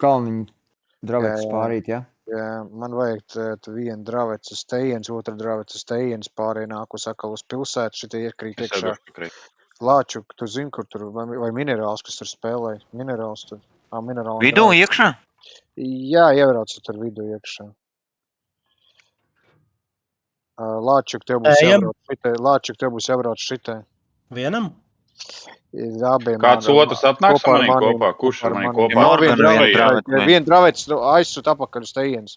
kalniņu dravetes pārīt, ja? Jā, man vajag vienu draveci uz tejiens, otru draveci uz tejiens, pārējie nāk uz atkal uz pilsētu, šitie iekrīt iekšā. Lāčuk, tu zini, kur tur, vai minerāls, kas tur spēlē? Minerāls tur. Minerāls. Vidū iekšā? Jā, ievraucu tur vidū iekšā. Lāčuk, tev būs jābrauc šitai. Lāčuk, tev būs jābrauc šitai. Vienam? Abiem. Kāds otrs atnāks ar maniem kopā? Kurš ar maniem kopā? Vienu draveci aizsūt apakaļ uz tejiens.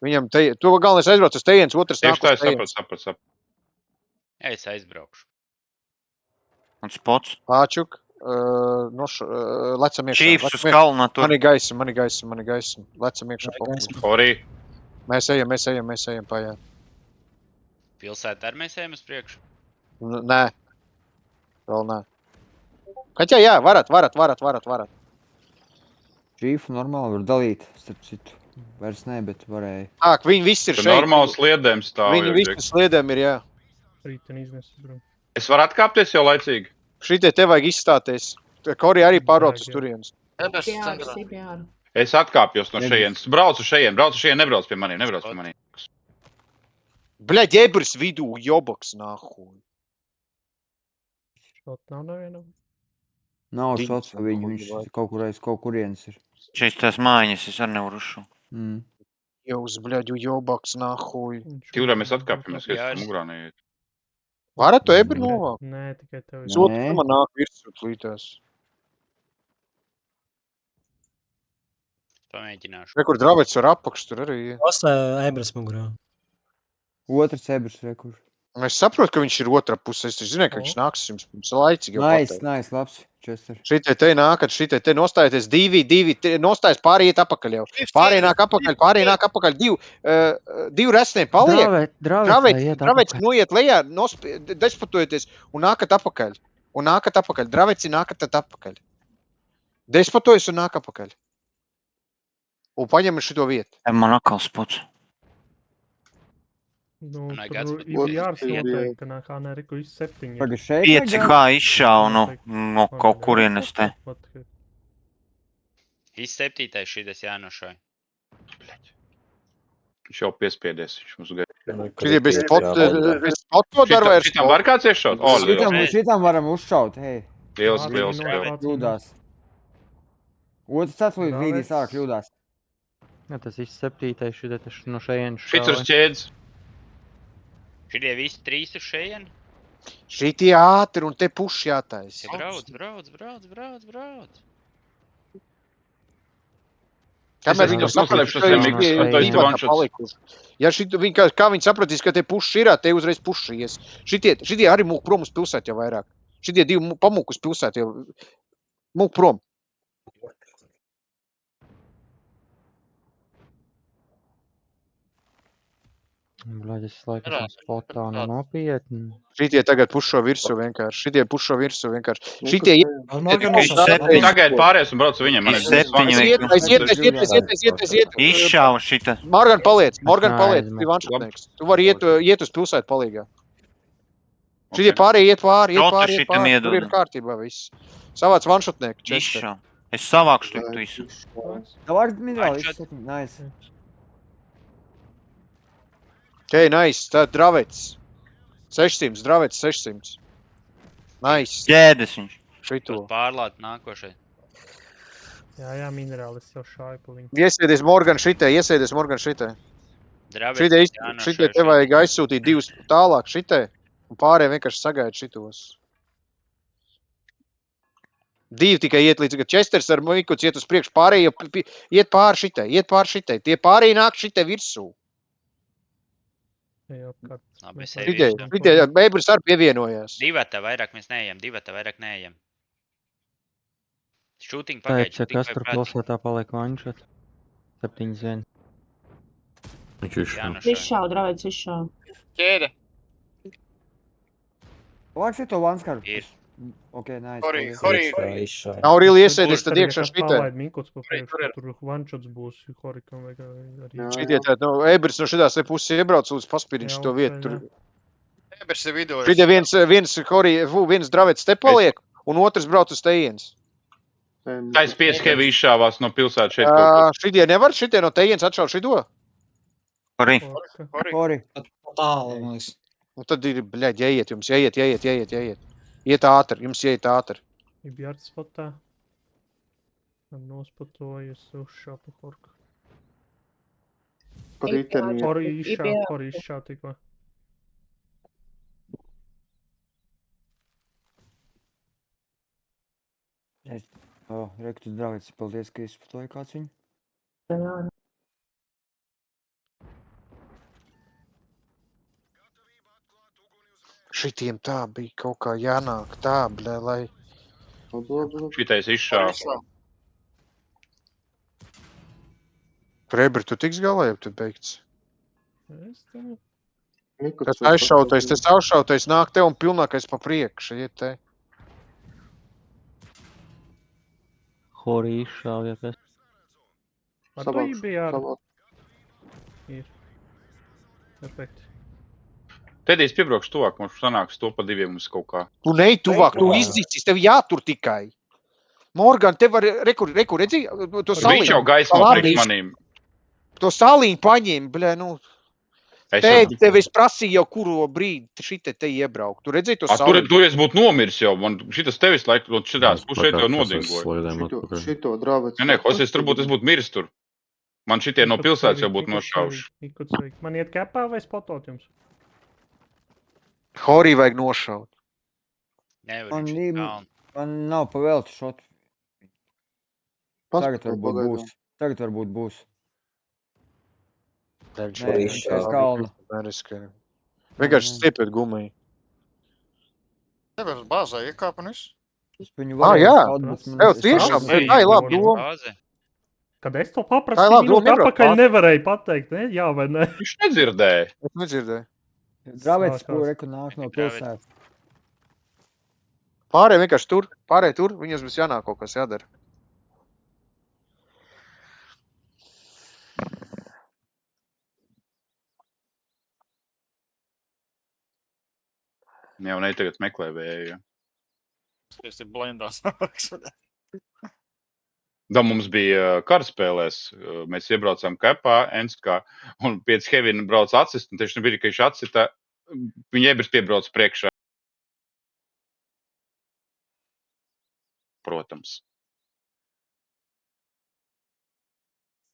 Viņam te, tu galvenais aizbrauc uz tejiens, otrs nāk uz tejiens. Sapratu. Es aizbraukšu. Un spots? Lāčuk, lecam iekšā. Čīps uz kalna tur. Mani gaisam. Lecam iekšā. Horī. Mēs ejam pājā. Pilsētā ar mēs ejam uz priekšu? Nē. Vēl nē. Kaķā, jā, varat. Čīfu normāli var dalīt, starp citu. Vairs ne, bet varēja. Āk, viņi visi ir Tur šeit. normāli sliedēm stāv. Viņi visi sliedēm ir, jā. Es varu atkāpties jau laicīgi? Šitie te vajag izstāties. Kori arī pārbrauc uz turienes. Es atkāpjos no šejienes. Braucu šejien, nebrauc pie maniem. Bļaļ, ebris vidū, jobaks, nahuj. Šot nav nevienam. Nav šots, ka viņš kaut kurienes ir. Šeit tās mājiņas, es arī nevaru šo. Jūs, bļaļ, jobaks, nahuj. Tīvrā mēs atkāpjamies, ka es mugurā neiet. Varat to ebri novākt? Nē, tikai tev. Sotu man nāk virsūt lītās. Pamēģināšu. Rekur dravets ar apakšu tur arī. Ostā ebras mugurā. Otrs ebrs, rekur. Es saprotu, ka viņš ir otrā pusē. Es zināju, ka viņš nāks jums laicīgi. Nice, labs. Chester. Šitie te nākat, šitie te nostājieties divi, nostājas pāriet apakaļ jau. Pārējie nāk apakaļ, divi resnē paliek. Draveci noiet lejā, despatojoties un nākat apakaļ. Draveci nākat apakaļ. Despatojas un nāk apakaļ. Un paņem šito vietu. Man atkal spots. Nu, tur ir jārsnoteikti, ka nākā neriku iz 7. 5 kā izšāvu no kaut kurienes te. Iz 7. šitas jānošai. Viņš jau piespiedies, viņš mums gaida. Šitie bez spotu dara vairs. Šitam var kāds iešaut? Šitam varam uzšaut, hei. Liels. Kļūdās. Otrs atlūdz vīdīs ārā kļūdās. Jā, tas iz 7. šitie no šejienes šits uz ķēdes. Šitie visi 3 uz šeien? Šitie ātri un te puši jātais. Brauc. Kamēr viņu palikuši. Ja kā viņi sapratīs, ka te puši ir, te uzreiz puši ies. Šitie arī mūk prom uz pilsētu jau vairāk. Šitie divi pamūk uz pilsētu jau mūk prom. Bļaļ, es laikam spotā nopietni. Šitie tagad pušo virsu vienkārši. Šitie Tagad pāries un brauc viņam. Aiziet. Izšāvu šita. Morgan paliec. Vanšutnieks. Tu vari iet uz pilsētu palīgā. Šitie pārējie iet pāri. Tur ir kārtībā viss. Savāc vanšutnieku. Izšāvu. Es savākšu tu visu. Tavāks minerāli, nice. Kei, nice, tā dravets. 600, dravets 600. Nice. Ķēdes viņš. Šito. Pārlāt nākošai. Jā, minerālis jau šāju pa viņu. Iesēdies Morgan šitai. Šitie te vajag aizsūtīt divus tālāk šitai. Un pārējie vienkārši sagaida šitos. Divi tikai iet līdz, ka Chesters ar Mikuts iet uz priekšu. Pārējie iet pār šitai. Tie pārējie nāk šitai virsū. Bēbris arī pievienojās. Divata vairāk mēs neejam. Šūtiņ pagaidu. Kas tur pilsētā paliek vanšot? 7-1. Izšāv, dravēc izšāv. Ķēde. Lāks ir to vanskaru. Ir. Ok, nice. Hori. Nav rīli iesēdies tad iekšā šitē. Palaid Mikuts pa priekšu, tur vanšots būs Horikam vai arī. Šitie tād, Ebers no šitās te puses iebrauc līdz paspīriņš to vietu. Ebers ir vidū. Šitie viens dravets te paliek un otrs brauc uz tejienes. Tais 5 heavy izšāvās no pilsētas šeit kaut kur. Šitie nevar, šitie no tejienes atšaut šito? Kuri? Horka. Kori. Tālu, man liekas. Nu tad ir, bļaļ, jāiet jums, jāiet. Iet ātri, jums jāiet ātri. Ir bjārts spotā. Man nospatojas uz šāpu horku. Hori izšā tikko. Rektus draugs, paldies, ka izspatoja kāds viņu. Šitiem tā bija kaut kā jānāk tā, bļa, lai... Šitais izšāva. Prebri, tu tiks galā, jau tu beigts? Es tev... Tas aizšautais, tas aušautais nāk tev un pilnākais pa priekšu, iet te. Hori izšāvja, kas. Ar to bija jār... Ir. Perfekti. Tēdīs piebraukšu tuvāk, mums sanāks to pa diviem mums kaut kā. Tu neej tuvāk, tu izdzīcis, tev jātur tikai. Morgan, tev var, rekur, redzi, to Viņš saliņu. jau gaismo priekš manīm. To saliņu paņem, bļē, nu. Tēd, tev es prasīju jau kuru brīdi šite te iebraukt. Tu redzēji to saliņu? Tur es būtu nomirs jau, man šitas tevis laik, šitās pušeit jau nodingoja. Šito drāvec. Nē, Hosies, turbūt es būtu miris tur. Man šitie no pilsētas jau būtu nošauši. Man iet kepā vai spotot jums? Horī vajag nošaut. Nevar viņš ir kalns. Man nav pavēlti šot. Tagad Paspatā varbūt būs. Viņš Nē, viņš aiz kalna. Vienkārši stiepiet gumiju. Nevar uz bāzē iekāp un viss. Es viņu Jā, varēju kaut, bet man- tev tiešām, es- tā ir laba doma. Bāze. Kad es to Tā ir paprasīju labi, minūti nebrauc atpakaļ, pār. nevarēju pateikt, ne? Jā vai ne? Viņš nedzirdēja. Es nedzirdēju. Drāvēts, Sākās. ko reku nāk no pilsētas. Pārējie vienkārši tur, viņas būs jānāk kaut kas jādara. Jau ne tagad meklē vēju. Es ir blendās. Da mums bija karaspēlēs, mēs iebraucām kepā, Enskā, un 5 Hevina brauc atsist, un tieši nebija, ka viņš atsita, viņa ebris piebrauc priekšā. Protams.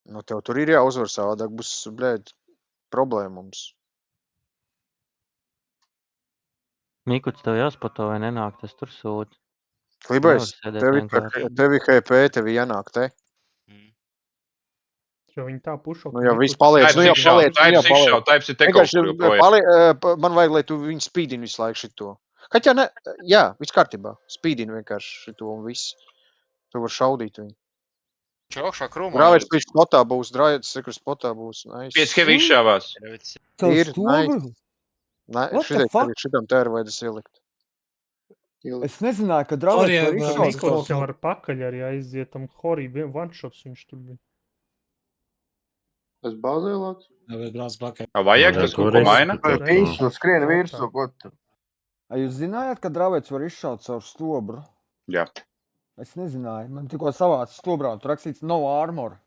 Nu, tev tur ir jāuzvar savādāk, būs, blēd, problēma mums. Mikuts, tev jāspato vai nenāk, tas tur sūd. Klibais, Nevar sēdēt tevi HP, tevi jānāk te. Jo viņi tā pušo. Nu jau viss paliec, nu jau paliec, nu jau paliec. Taips ir te kaut Vienkārši kur joprojām. man vajag, lai tu viņu spīdini visu laiku šito. Kaķā ne, jā, viss kārtībā. Spīdini vienkārši šito un viss. Tu var šaudīt viņu. Čaukšā krūmā. Grāvēts pēc spotā būs, drāvēts, sekurs spotā būs. Nice. 5 Hevi izšāvās. Ir, nice. What the fuck? Šitam tēru vajadzēs ielikt. Es nezināju, ka drāvēts var izšaut. Mikls jau ar pakaļ arī aiziet tam Horī, one shots viņš tur bija. Es bāzē lāc. Vajag tas kaut ko maina? Viņš nu skrien virsū, ko tu. A jūs zinājāt, ka drāvēts var izšaut caur stobru? Jā. Es nezināju, man tikko savāca stobrā, tur rakstīts no armor.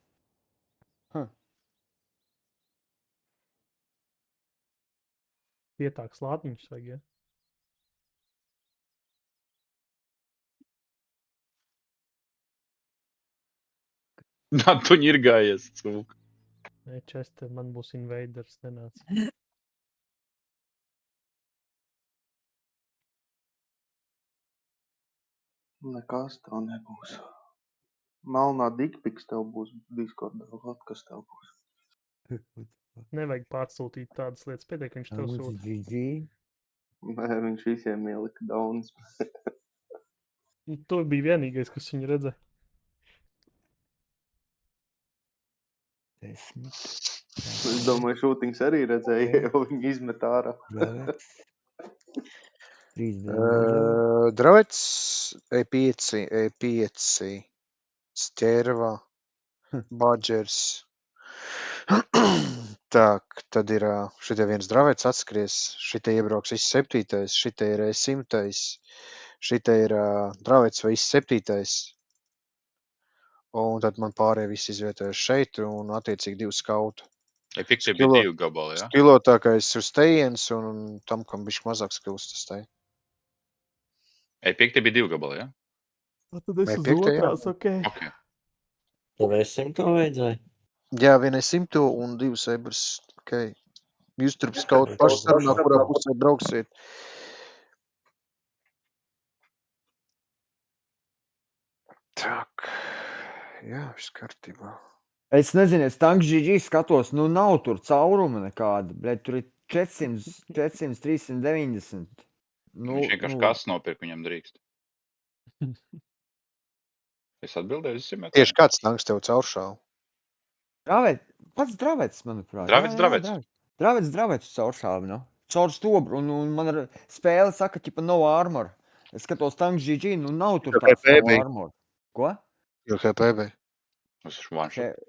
Pietāks lātniņš vajag, ja? Nā, tu ir gājies, cūk. Nē, Chester, man būs invaders, nenāc. Nekas tev nebūs. Melnā dikpiks tev būs Discordā, kas tev būs. Nevajag pārsūtīt tādas lietas, pēdējā, ka viņš tev sūta. Nē, viņš visiem ielika daunas. Tu bija vienīgais, kas viņu redzē. 10. Es domāju, šūtings arī redzēja, jau viņi izmet ārā. Drāvēts. 3D. Dravets, E5, Sterva, Badgers. Tak, tad ir šitie viens dravets atskries, šitie iebrauks viss 7, šitie ir 100, šitie ir dravets vai viss 7. Un tad man pārējie visi izvietojas šeit un attiecīgi 2 skautu. Efektīvi bija 2 gabali, jā? Skilotākais ir stejiens un tam, kam bišķi mazāk skills tas te. Efektīvi bija 2 gabali, jā? Tad es Vai uz piektajā? otrās, ok. Ok. Tev es 100 vajadzēja? Jā, vienai 100 un 2 ebras. Okay. Jūs tur skautu paši sarunā, kurā pusē brauksiet. Tak. Jā, viss kārtībā. Es nezinu, es tanku GG skatos, nu nav tur cauruma nekāda, bet tur ir 400, 390. Nu, Viņš vienkārši kas nopirka, viņam drīkst. Es atbildēju visiem jautājumiem. Tieši kāds tanks tev cauršāva? Pats Dravets, manuprāt. Dravets. Dravets cauršāvi, nu. Caur stobru, un man ar spēle saka, ķipa no armor. Es skatos tanku GG, nu nav tur Jo tāds HP no bija. armor. Ko? Jo HPB. Es esmu vanšot.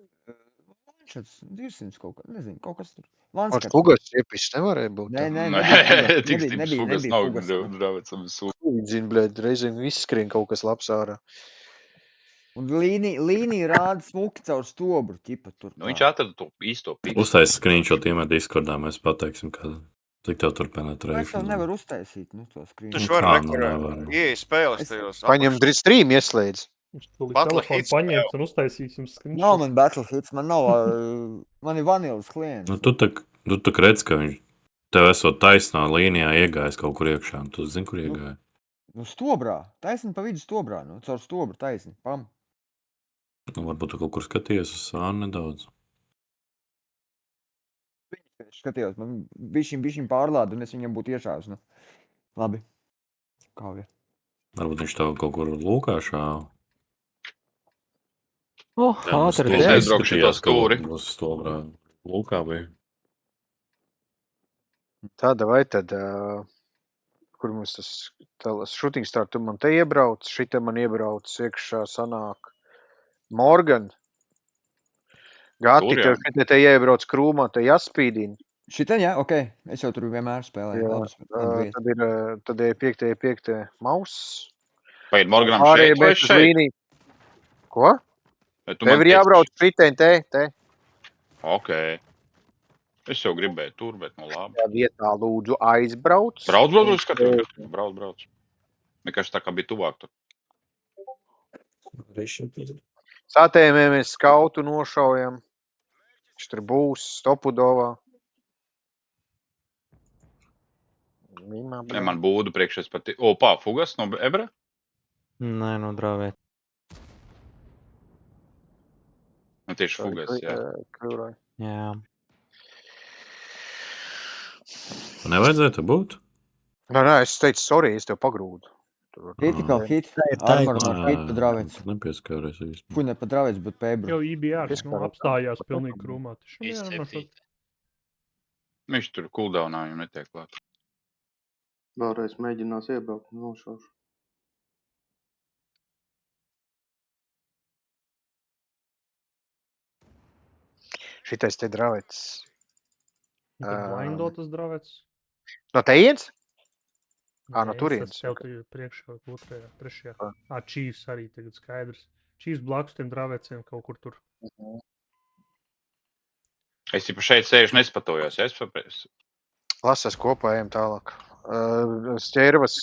200 kaut kā, nezinu, kaut kas tur. Ar Vanskats. fugas iepis nevarēja būt. Nē, tā. nebija Tik fugas, stiprs fugas nebija nav, fugas, nu. Dravecam sūd. Zin, bļēd, reizēm izskrien kaut kas labs ārā. Un līnija rāda smuki caur stobru, ķipa tur. Nu, viņš atrada to īsto pīkstu. Uztais screenshot iemēt Discordā, mēs pateiksim, ka cik tev tur Es penetrējuši. jau nevaru uztaisīt, nu, to Tu skrīnu. švar kā, rekurēt. nevar. Ieej spēles Es- tajos. Paņem stream ieslēdz. Viņš tūlīt Battle telefonu hits paņēmis un uztaisīs jums Nav screenshot. man battle hits, man nav, man ir vanilas klients. Nu, tu tak redz, ka viņš tev esot taisnā līnijā iegājis kaut kur iekšā. Un tu zini, kur iegāja. Nu, stobrā, taisni pa vidu stobrā, nu, caur stobru taisni, pam. Nu, varbūt tu kaut kur skaties uz sānu nedaudz. Skatījos, man bišķiņ pārlāda, un es viņam būtu iešāvis, nu. Labi. Kā jau. Varbūt viņš tev kaut kur lūkā šāva. Ātri stūri. te. Aizbraukšu to stūri. Uz stobrā lūkā bija. Tāda vai tad, kur mums tas shooting star, tu man te iebrauc, šite man iebrauc, iekšā sanāk Morgan. Gati, Tur, jā. tev šite te iebrauc krūmā, te jāspīdina. Šitien, jā, ok. Es jau tur vienmēr spēlēju. Jā, tad ir 5. Maus. Vai ir Morganam Pārējie šeit vai bet uz šeit? līniju. Ko? Vai tu Tev man ir teici- jābrauc šitien te. Ok. Es jau gribēju tur, bet nu labi. Tā vietā lūdzu aizbrauc. Brauc. Vienkārši tā kā bija tuvāk tur. Satēmēmies skautu nošaujam. Viņš tur būs Stopudovā. Ne, man būdu priekšēs pati. Opā, fugas no Ebra? Nē, no Dravēt. Nu, tieši fugas, jā. Kļūrai. Jā. Nevajadzētu būt? Nē, es teicu, sorry, es tev pagrūdu. Tur- Critical hit, Tā ir armor taisnība. no hit pa Dravets. Nepieskāries īsti. Fuj, ne pa Dravets, bet pa Ebru. Jau IBR, nu, Pieskārās. apstājās pilnīgi krūmā. Taču Viss nevar no šo- septīta. Viņš tur cooldownā viņam netiek klāt. Vēlreiz mēģinās iebraukt un nošaušu. Šitais te dravets. Un tad blindotas dravets. No tejiens? No Nē, turienes, Es tev ok. tur priekšā, otrajā, trešajā. Ah. Chiefs arī tagad skaidrs. Chiefs blakus tiem draveciem kaut kur tur. Es jau šeit sēžu nespatojos. Es papēc. Lasās kopā, ejam tālāk. Šķērvas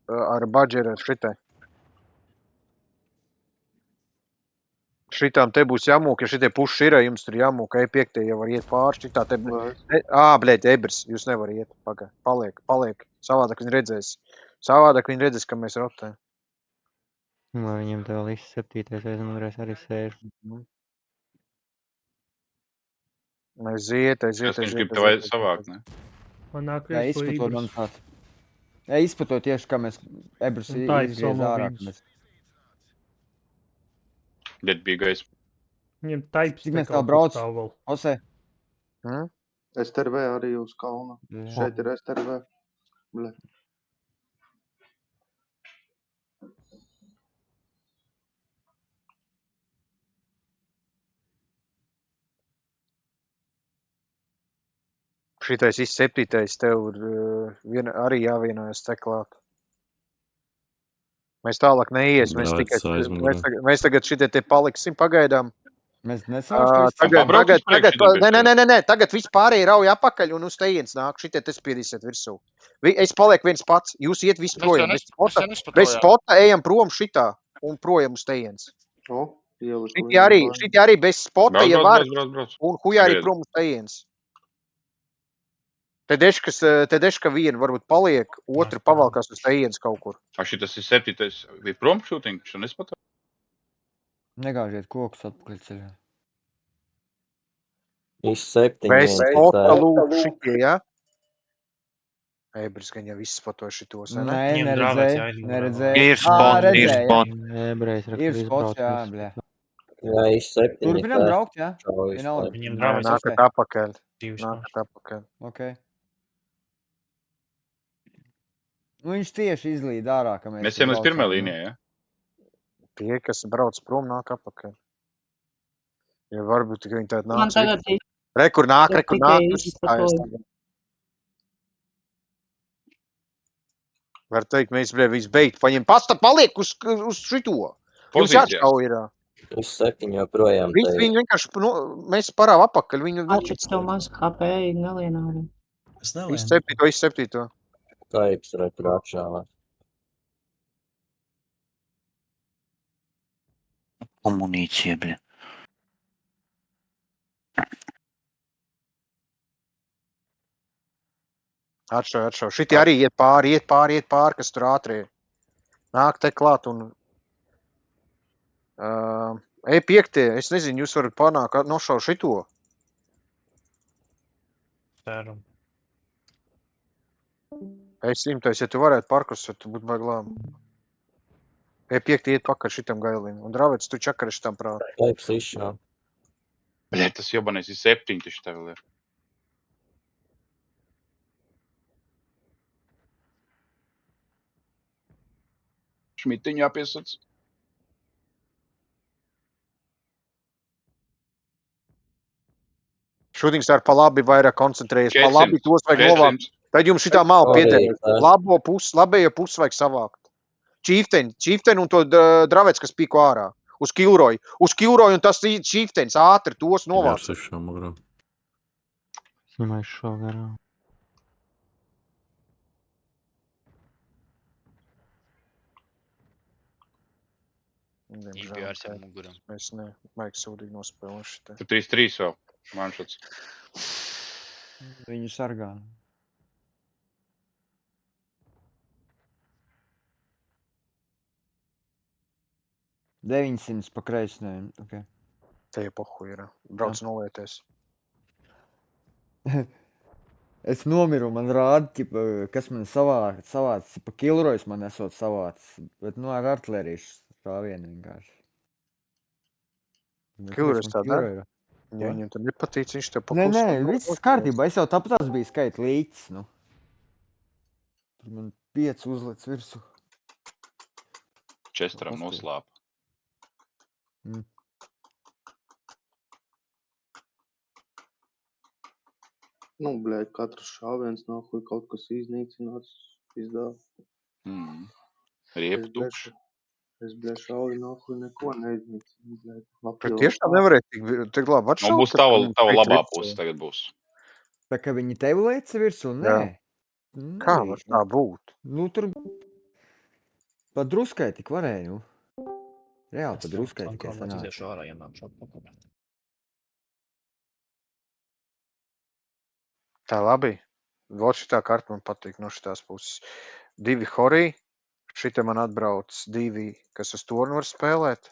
ar badžeru šitai. Šitām te būs jāmūk, ja šitie puši ir, jums tur jāmūk, E5 jau var iet pāri. Šitā te... Bļēd, Ebers, jūs nevar iet. Paga. Paliek. Savādāk viņi redzēs, ka mēs rotējam. Vai viņam tev vēl īsti 7. aizmugurēs arī sēž. Aiziet. Es viņš grib tev savākt, ne? Man nāk Jā, viens to izpatot, Ibrus. manuprāt. Jā, izpatot tieši, kā mēs Ebras Un tā ir izgriez solo ārā. wins. ka mēs- Bet bija gaisa. Viņam taips Cik te mēs kaut tā kur brauc? stāv vēl. Ose. STRV arī uz kalna. Jā. Šeit ir STRV. Ble. Šitais 7. tev ir arī jāvienojas te klāt. Mēs tālāk neiesim. Drāvis aizmugurē. Mēs tagad šitie te paliksim pagaidām. Mēs nesam Tagad viss pārējie rauj apakaļ un uz tejienes nāk. Šitie te spiedīsiet virsū. Es palieku viens pats. Jūs iet visi projām. Bez spota ejam prom šitā un projām uz tejienes. Šitie arī bez spota, ja var, un hujā arī prom uz tejienes. Tedeška viena varbūt paliek, otra pavalkās uz tejienes kaut kur. Šitas ir 7. bija prom shooting, šo nespatu? Negāžiet kokus atpakaļ ceļā. Viņš 7. Bez spota lūk šitie, ja? Ebris gan jau izspatoja šitos, vai ne? Nē, neredzēju. Ir spot, ir spot. Ebrais Ir spots, jā, bļā. Jā, viņš 7. Turpinām braukt, jā? Vienalga. Viņiem drāvais Nākat apakaļ. Nākat apakaļ. Ok. Nu, viņš tieši izlīd ārā, ka mēs... Mēs ejam līdz pirmai līnijai, ja? Tie, kas brauc prom, nāk apakaļ. Ja varbūt, ka viņi tādi nāk. Man tagad ir. Rekur nāk. Var teikt, mēs visu beigt. Paņem pasta paliek uz šito. Jums jāatškau ir. Viņš 7 joprojām. Viņi vienkārši, mēs parāv apakaļ. Atšķirt tev maz KP nelienāri. Es nelēmu. Viss 7. Taips rekur apšāvā. Komunīcija, bļa. Atšau. Šitie arī iet pāri, kas tur ātrie. Nāk te klāt un... E5, es nezinu, jūs varat panākt nošau šito. Ceram. E100, ja tu varētu parkusot, tu būtu baiglām. E5 iet pakaļ šitam gailim. Un Dravets, tu čakari šitam prāt. Taips izšā. Bļē, tas jobanais ir 7, taču tev vēl ir. Šmitiņu jāpiesac. Šūdings ar pa labi vairāk koncentrējies. Pa 400, labi tos vajag 400. novākt. Tad jums šitā māla piederēt. Pareizi, Labējo pusi vajag savākt. Čīfteni un to Dravets, kas pīko ārā. Uz Kilroju. Un tas čīftens ātri tos novākt. Jā, 6 mugrā. Mēs šo garām. IPRs ar muguram. Mēs ne, vajag sūdīgi nospēlēt šitā. Tur 3-3 vēl. Manšots. Viņu sargā. $900 pa kreisnēm. Okay. Te jau pohu ir. Brauc nolieties. Es nomiru, man rāda, ķipa, kas man savāc, pa Kilrojas man esot savāc, bet ar artilērijas šāvienu vienkārši. Kilrojas tā dara? Ja viņam tam nepatīc, viņš tev paklus. Nē, viss kārtībā, es jau tāpatās biju skait līķis, nu. Tur man 5 uzlec virsu. Čestram noslāpa. Nu, bļēd, katrs šāviens nahuj kaut kas iznīcināts, izdā. Riepu tukši. Es, bļēd, šauju nahuj neko neiznīcinu, bļēd. Bet tieši tā nevarēja tik labi atšaut. Nu, būs tava labā puse tagad būs. Tā kā viņi tev leica virsu, nē. Kā var tā būt? Nu, tur pa druskai tik varēja, nu. Reāli pa druskai tikai sanāca. Tā labi. Vot šitā karta man patīk no šitās puses. 2 horī. Šitā man atbrauc 2, kas uz tornu var spēlēt.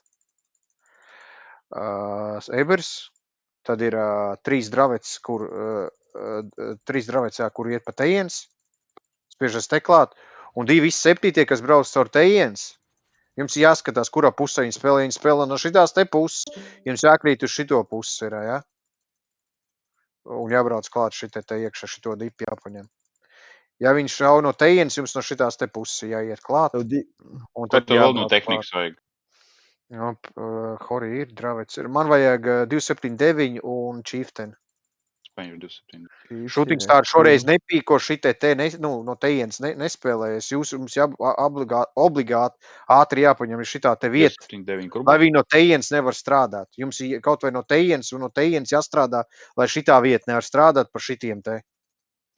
Ebers. Tad ir 3 dravets, kur iet pa tejienes. Spiežas teklāt. Un 2 visi 7, kas brauc caur tejienes. Jums jāskatās, kurā pusē viņi spēlē. Viņi spēlē no šitās te puses. Jums jākrīt uz šito puses ir, ja? Un jābrauc klāt šitie te iekšā, šito dipi jāpaņem. Ja viņš šau no tejienes, jums no šitās te puses jāiet klāt. Un tad vēl no tehnikas vajag? Hori ir, dravets ir. Man vajag 279 un čīfteni. Paņem 27. Shooting Star šoreiz nepīko šitie te, no tejienes nespēlējies. Jums obligāti ātri jāpaņem šitā te vieta, 29. Kur lai būs? viņi no tejienes nevar strādāt. Jums kaut vai no tejienes un no tejienes jāstrādā, lai šitā vieta nevar strādāt par šitiem te.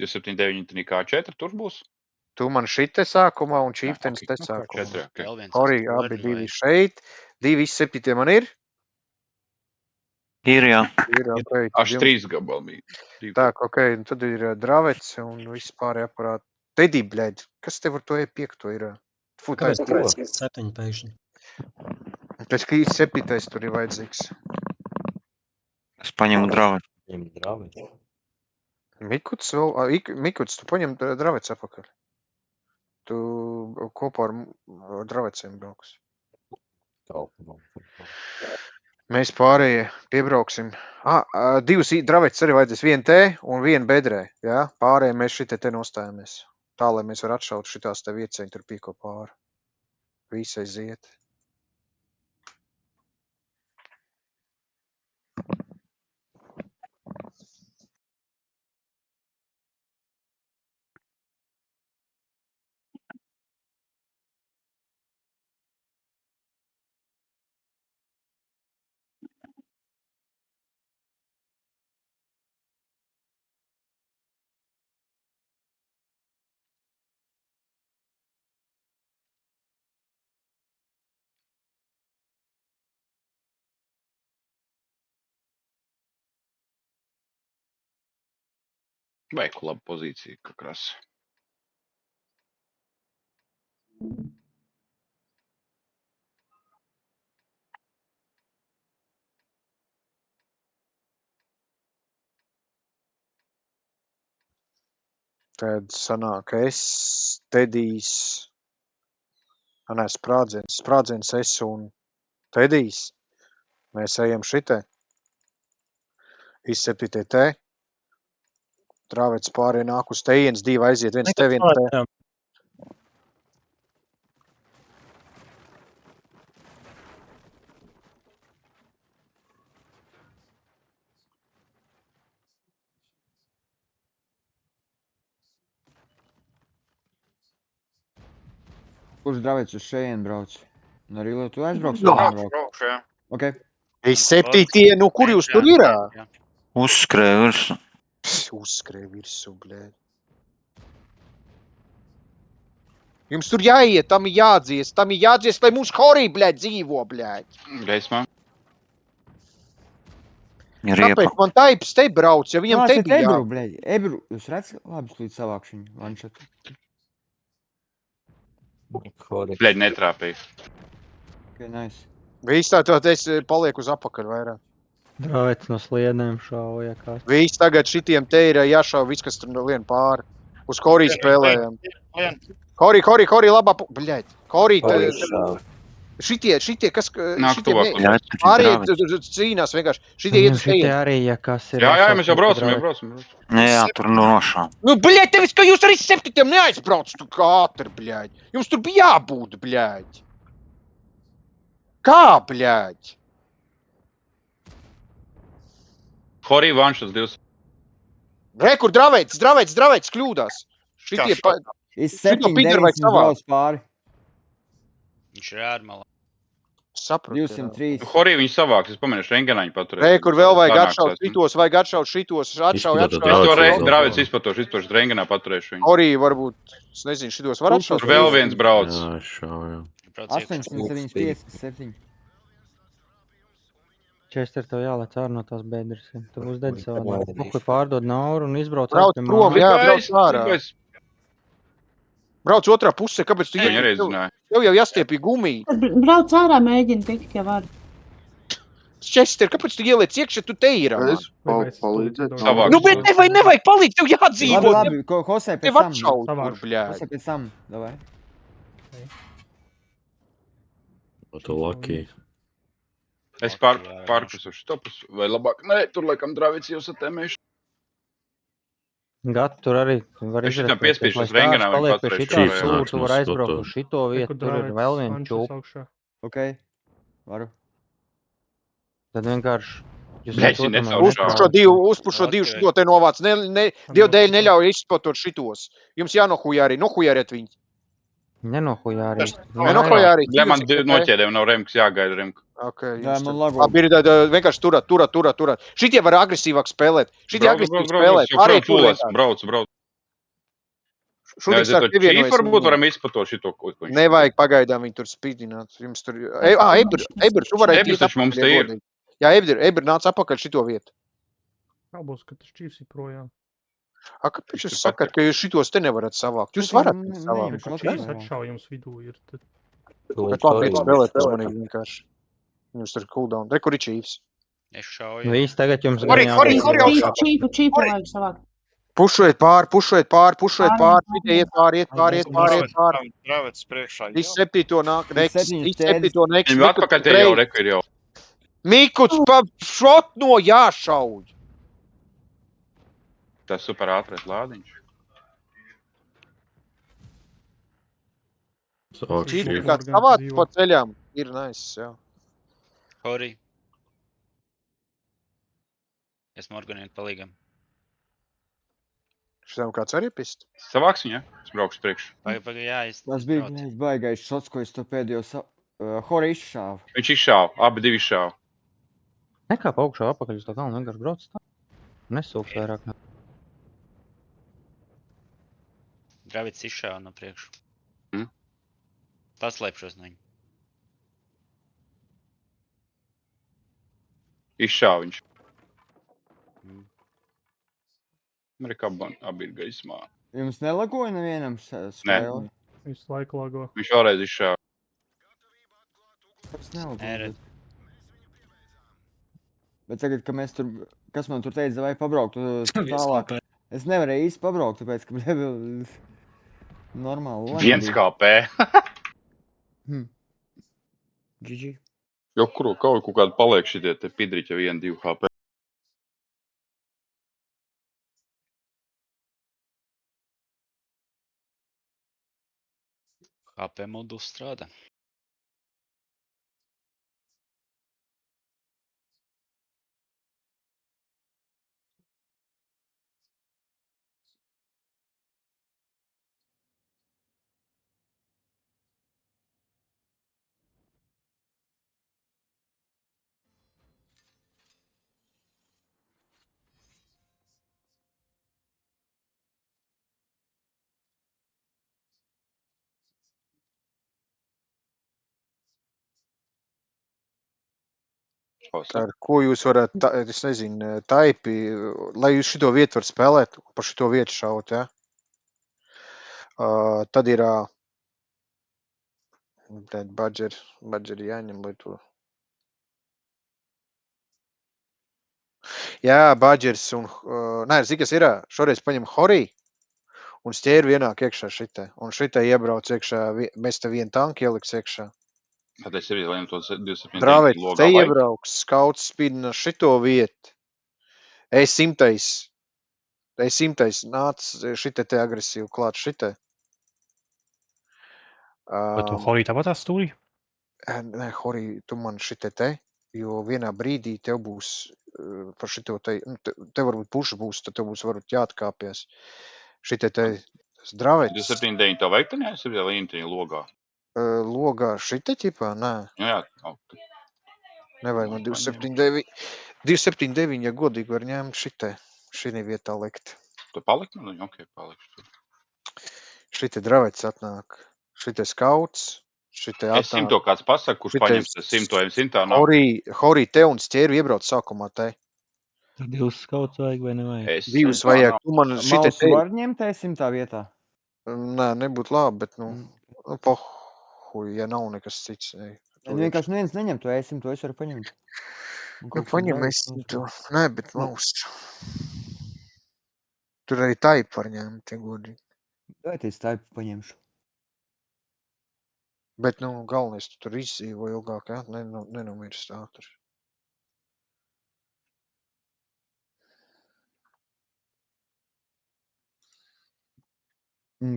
29. K4 tur būs? Tu man šite sākumā un Chieftains te K4, sākumā. ok. Vēl viens. Arī abi divi šeit. 2-7 man ir. Ir, jā. Ir, ok. Až 3 gabali bija. Tā, ok, un tad ir Dravets un viss pārējā aparāti. Tedī, bļēd, kas tev ar to E5 ir? Kāpēc 7 pēkšņi? Pēc ka 7 tur ir vajadzīgs. Es paņemu Dravets. Mikuts vēl, Mikuts, tu paņem Dravets apakaļ. Tu kopā ar Draveciem brauks. Mēs pārējie piebrauksim. Divas Dravets arī vajadzēs, viena te un viena bedrē. Ja? Pārējie mēs šitie te nostājamies. Tā, lai mēs var atšaut šitās te vieceņi tur pīko pāri. Visai ziet. Vajag labu pozīciju, kā krasa. Tad sanāk es, Tedijs, sprādziens es un Tedijs. Mēs ejam šitē. Izseptītie te. Dravets pārējie nāk uz tejienes, divi aiziet, viens te, viens te. Kurš Dravets uz šeien brauc? Un arī, lai tu aizbrauks? Braukšu, jā. Ok. Izseptītie, nu kur jūs tur ir? Uzskrēja virsū. Uzskrēja virsū, blēd. Jums tur jāiet, tam ir jādzies, lai mūsu horī, blēd, dzīvo, blēd. Gaismā. Kāpēc man taips te brauc, ja viņam te bija Ebru, blēd. Ebru, jūs redz labi slīd savākšiņu, vanšatu. Bļaļ, netrāpīja. Ok, nice. Viss tā es palieku uz apakaļ vairāk. Dravets no sliedēm šauja kāds. Viss tagad šitiem te ir jāšauj, viss, kas tur lien pāri. Uz Korī spēlējam. Korī, labā, bļaļ. Korī, šitie, kas... Nāk tuvāk. Pārējie cīnās vienkārši. Šitie iet uz Šitie tejienu. arī, ja kas ir... Jā, mēs jau braucam. Jā, tur nošām. Nu, bļaļ, tevis, ka jūs arī 7 neaizbrauc, tu kā ātri, bļaļ. Jums tur bija jābūt, bļaļ. Kā, bļaļ? Horī vanšas 2. Re, kur Dravets kļūdās. Šitie Iz Šito Pīteru vajag 7-9 savā. brauc pāri. Viņš ir ārmalā. sapratu. 203. Horī viņi savāks, es pamanīšu, rengenāņu paturēt. Re, kur vēl vajag Sanāks atšaut šitos, atšauj. Dravets izpatoši, rengenā paturēšu viņu. Horī varbūt, es nezinu, šitos var atšaut. Tur vēl viens brauc. Jā, šauju. 875, 7. Čester, tev jālec ārā no tās bedres. Tu būs dedz savā. Kur pārdod nauru un izbrauc Brauc pie prom, mājas. jā, brauc ārā. Brauc otrā pusē, kāpēc tu Viņi arī zināja. Tev jau jāstiepja gumiju. Brauc ārā, mēģini tikt, ja var. Čester, kāpēc tu ieliec iekšā, tu te ir? Es palīdzēt. Savāks. Nu, bet nevajag palīdz, tev jādzīvo. Labi, Hosē Tev pēc tam. atšaut tur, Savāks. bļāj. Hosē pēc tam, davai. Tu lucky. Es pārpusu stopus, vai labāk? Nē, tur laikam Dravits jau satēmēšu. Gat, tur arī var Es šitam izredzēt, piespiešu lai uz rengenā, stāsts vai paliek pie paturēšu šitā šīs stūra, nāks tu var mums aizbraukt to. uz šito vietu, tur ir vēl viena čūpa. Ok, varu. Tad vienkārši Jūs Bļaļ, viens viņi otram necaur šāvu. Uzpušo divu šito te novāc. Dievu dēļ neļauj izspot šitos. Jums jānohujārī. Nohujāriet viņu. Nenohujārī. Nenohujārī. Bļaļ, man noķēdēm nav remks, jāgaida remka. Okay, Jā, jums man tur- lago. Labi, ir vienkārši turēt. Šitie var agresīvāk spēlēt. Šitie agresīvi spēlēt. Pārējie tur vienkārši. Brauc. Šodien Nezinu, sāk tur čīf pievienojas. varbūt varam izpatot šito, ko viņš. Nevajag pagaidām viņu tur spīdināt. Jums tur... Eibur, tu varēji Eiburs taču mums te ir. Jā, Eibur nāc apakaļ šito vietu. Kā būs, ka tas čīvs ir projām? Kāpēc jūs sakat, ka jūs šitos te nevarat savākt? Jūs varat viņus savākt. Šāds Čīvs nav. atšaujums vidū ir. Tad Bet labi, spēlēt uzmanīgi vienkārši. Jums tur cooldown. Re, kur ir čīvs? Es šauju. Viss tagad jums Hori, jāsaka. Čīpu vajag savākt. Pušojiet pār. Šitie iet pār. Dravets priekšā. Viss septīto nāk. Neks. Septiņas Viss septīto neks. Viņu atpakaļ te jau, reku ir jau. Mikuts pa šot no jāšauj. Tas super ātrais lādiņš. Šī kāds savāds pa ceļām. Ir nice, jā. Hori. Es Morganiem palīgam. Šitam kāds arī pist. Savāks viņa, es braukšu priekšu. Pagaid, jā, es... Tas bija bļaļ, baigais šots, ko es to pēdējo Hori izšāvu. Viņš izšāva, abi divi izšāva. Nekāp augšā apakaļ uz to galvu, vienkārši brauc tā. Nesūks vairāk. Dravits izšāva no priekšu. Paslēpšos no viņa. Izšāva viņš. Amerikā abi ir gaismā. Jums nelagoja nevienam spēli? visu laiku lago. Viņš vēlreiz izšāva. Tas nelagoja. Neredz. Bet tagad, ka mēs tur, kas man tur teica, vai pabraukt tālāk. Es nevarēju īsti pabraukt, tāpēc, ka bija normāli. 1 HP. GG. Jo kaut kādu paliek šitie te pidriķi 1-2 HP. HP moduls strādā. Ar ko jūs varat, es nezinu, taipi, lai jūs šito vietu var spēlēt, pa šito vietu šaut, ja? Tad ir, badžeri jāņem, lai to. Jā, badžers un, nē, zini, kas ir, šoreiz paņem Hori un stēri vienāk iekšā šitā. Un šitā iebrauc iekšā, mēs te vienu tanku ieliks iekšā. Tad es arī lēmu to 279 Dravets, logā. te iebrauks, skauts spīdina šito vietu. E100, nāc šitā te agresīvi klāt šitā. Bet tu Hori tāpat stūri? Nē, Hori, tu man šitā te, jo vienā brīdī tev būs par šito te, te varbūt puša būs, tad tev būs varbūt jāatkāpjas. Šitā te Dravets. 279 tev vajag, tad es arī līniju logā. Logā šitā ķipā? Nē. Jā. Nevajag man 279. 279, ja godīgi var ņemt šitā vietā likt. Tu paliki? Nu, ok, palikšu. Šitā Dravets atnāk. Šitā skauts. Šitā atnāk. Es 100 kāds pasaka, kurš paņems 100 nav. Hori te un stēri iebrauc sākumā te. Tad divus skauts vajag vai nevajag? Divus vajag. Tu man šitā Mausu var ņemt E100 vietā? Nē, nebūtu labi, bet pohuj, ja nav nekas cits. Vienkārši neviens neņem to E100, to es varu paņemt. Paņem E100. Nē, bet mausu. Tur arī taipu var ņemt, ja godīgi. Vai es taipu paņemšu? Bet, galvenais tu tur izdzīvo ilgāk, ja? Nenumirst ātri.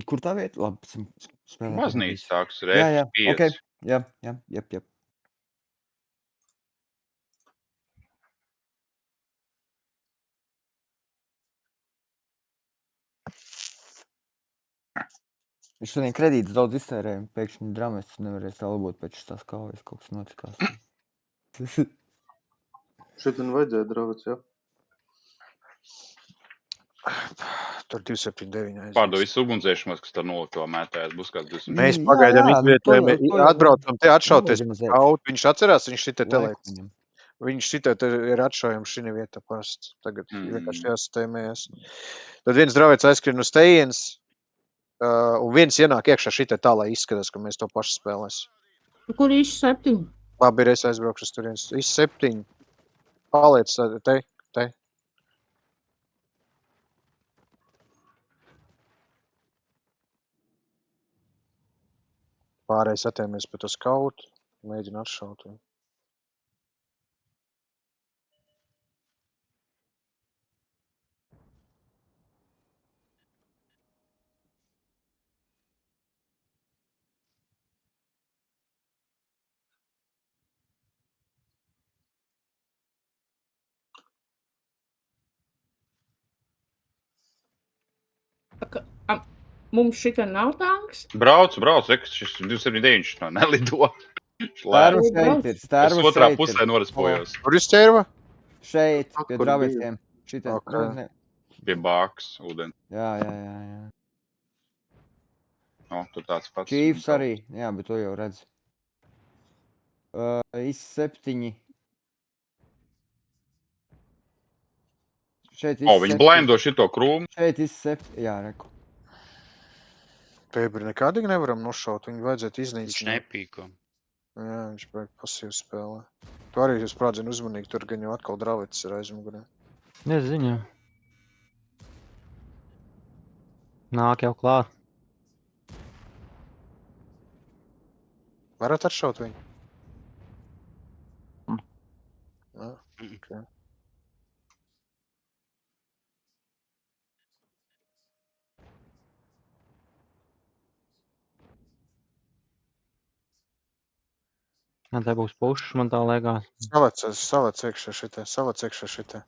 Kur tā vieta? Labi, spēlēt. Maznīca sāks ar Jā, F5. ok. Jā. Viņš šodien kredītus daudz iztērēja, pēkšņi dramests nevarēja salabot pēc tās kaujas, kaut kas notikās. Šitam vajadzēja dravets, jā. Tur 279. Pārdo visu ugunsdzēšanos, kas tur noliktā mētājās, būs kāds 200. Mēs Jā, pagaidām jā, nu to izvietojam, jau atbraucam te atšauties organizēt. kaut. Viņš atcerās, viņš šitā te Laiku liek. viņam. Viņš šitā te ir atšaujams šī vieta parasti. Tagad vienkārši Mm. jāsastēmējas. Tad viens dravets aizskrien uz tejienes, un viens ienāk iekšā šitā tā, lai izskatās, ka mēs to pašu spēlēs. Kur īši 7? Labi, ir es aizbraukšu uz turienes. Iz 7. Paliec te. Pārējais atēmies pa to skautu, mēģina atšaut. Mums šitā nav tanks? Brauc, rekas, šis 279 no nelido. Stērva Šlēp. šeit ir, Es stērva otrā šeit pusē ir. norispojos. Kur ir ķērva? Šeit, Ak, pie kur draveciem. Šitā, Ok. nu, ne. Pie bāks, ūdeni. Jā. O, tur tāds pats. Čīvs arī, jā, bet to jau redz. Iz 7. Šeit iz O, viņi 7. blindo šito krūmu. Šeit iz 7. Jā, reku. Pēbri nekādīgi nevaram nošaut, viņu vajadzētu Viņš iznīcināt. nepīko. Jā, viņš beig pasīvi spēlē. Tu arī jūs sprādzini uzmanīgi, tur gan jau atkal dravets ir aizmugurē. Nezinu. Nāk jau klāt. Varat atšaut viņu? Jā, ok. Jā, te būs pušs, man tā liekas. Savāc iekšā šitā.